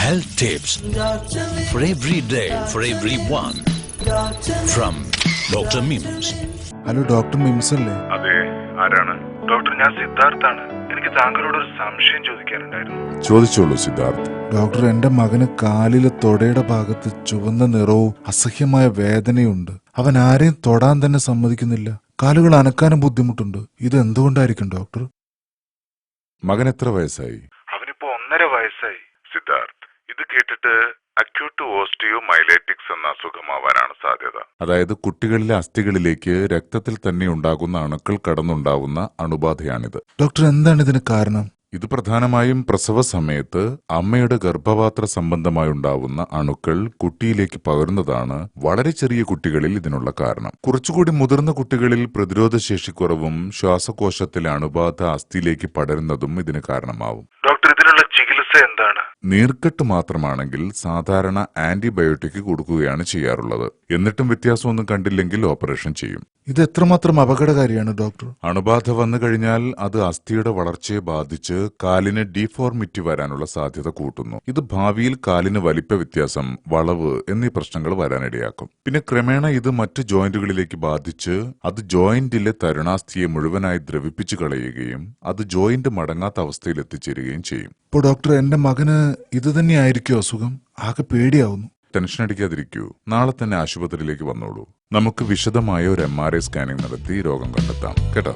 Health tips for every day, for everyone. From Dr. Mims. Hello doctor MIMS അല്ലേ? അതെ, ആരാണ്? Doctor, ഞാൻ സിദ്ധാർത്ഥാണ്. എനിക്ക് താങ്കളോട് ഒരു സംശയം ചോദിക്കാനുണ്ടായിരുന്നു. ചോദിച്ചോളൂ സിദ്ധാർത്ഥ്. ഡോക്ടർ, എന്റെ മകന് കാലിലെ തൊടയുടെ ഭാഗത്ത് ചുവന്ന നിറവും അസഹ്യമായ വേദനയുണ്ട്. അവൻ ആരെയും തൊടാൻ തന്നെ സമ്മതിക്കുന്നില്ല. കാലുകൾ അനക്കാനും ബുദ്ധിമുട്ടുണ്ട്. ഇത് എന്തുകൊണ്ടായിരിക്കും ഡോക്ടർ? മകൻ എത്ര വയസ്സായി? അവനിപ്പോ 1.5 വയസ്സായി. സിദ്ധാർത്ഥ്, ഇത് കേട്ടിട്ട് അക്യൂട്ട് ഓസ്റ്റിയോമൈലൈറ്റിക്സ് എന്ന അസുഖമാവാനാണ് സാധ്യത. അതായത് കുട്ടികളിലെ അസ്ഥികളിലേക്ക് രക്തത്തിൽ തന്നെ ഉണ്ടാകുന്ന അണുക്കൾ കടന്നുണ്ടാവുന്ന അണുബാധയാണിത്. ഡോക്ടർ, എന്താണ് ഇതിന് കാരണം? ഇത് പ്രധാനമായും പ്രസവ സമയത്ത് അമ്മയുടെ ഗർഭപാത്ര സംബന്ധമായുണ്ടാവുന്ന അണുക്കൾ കുട്ടിയിലേക്ക് പകരുന്നതാണ് വളരെ ചെറിയ കുട്ടികളിൽ ഇതിനുള്ള കാരണം. കുറച്ചുകൂടി മുതിർന്ന കുട്ടികളിൽ പ്രതിരോധശേഷിക്കുറവും ശ്വാസകോശത്തിലെ അണുബാധ അസ്ഥിയിലേക്ക് പടരുന്നതും ഇതിന് കാരണമാവും. ഡോക്ടർ, ഇതിനുള്ള ചികിത്സ എന്താണ്? നീർക്കെട്ട് മാത്രമാണെങ്കിൽ സാധാരണ ആന്റിബയോട്ടിക് കൊടുക്കുകയാണ് ചെയ്യാറുള്ളത്. എന്നിട്ടും വ്യത്യാസമൊന്നും കണ്ടില്ലെങ്കിൽ ഓപ്പറേഷൻ ചെയ്യും. ഇത് എത്രമാത്രം അപകടകാരിയാണ് ഡോക്ടർ? അണുബാധ വന്നു കഴിഞ്ഞാൽ അത് അസ്ഥിയുടെ വളർച്ചയെ ബാധിച്ച് കാലിന് ഡീഫോർമിറ്റി വരാനുള്ള സാധ്യത കൂട്ടുന്നു. ഇത് ഭാവിയിൽ കാലിന് വലിപ്പ വ്യത്യാസം, വളവ് എന്നീ പ്രശ്നങ്ങൾ വരാനിടയാക്കും. പിന്നെ ക്രമേണ ഇത് മറ്റ് ജോയിന്റുകളിലേക്ക് ബാധിച്ച് അത് ജോയിന്റിലെ തരുണാസ്ഥിയെ മുഴുവനായി ദ്രവിപ്പിച്ചു കളയുകയും അത് ജോയിന്റ് മടങ്ങാത്ത അവസ്ഥയിൽ എത്തിച്ചേരുകയും ചെയ്യും. ഇപ്പോൾ ഡോക്ടർ, എന്റെ മകന് ഇത് തന്നെയായിരിക്കും അസുഖം? ആകെ പേടിയാവുന്നു. ടെൻഷൻ അടിക്കാതിരിക്കൂ. നാളെ തന്നെ ആശുപത്രിയിലേക്ക് വന്നോളൂ. നമുക്ക് വിശദമായ ഒരു MRI സ്കാനിംഗ് നടത്തി രോഗം കണ്ടെത്താം കേട്ടോ.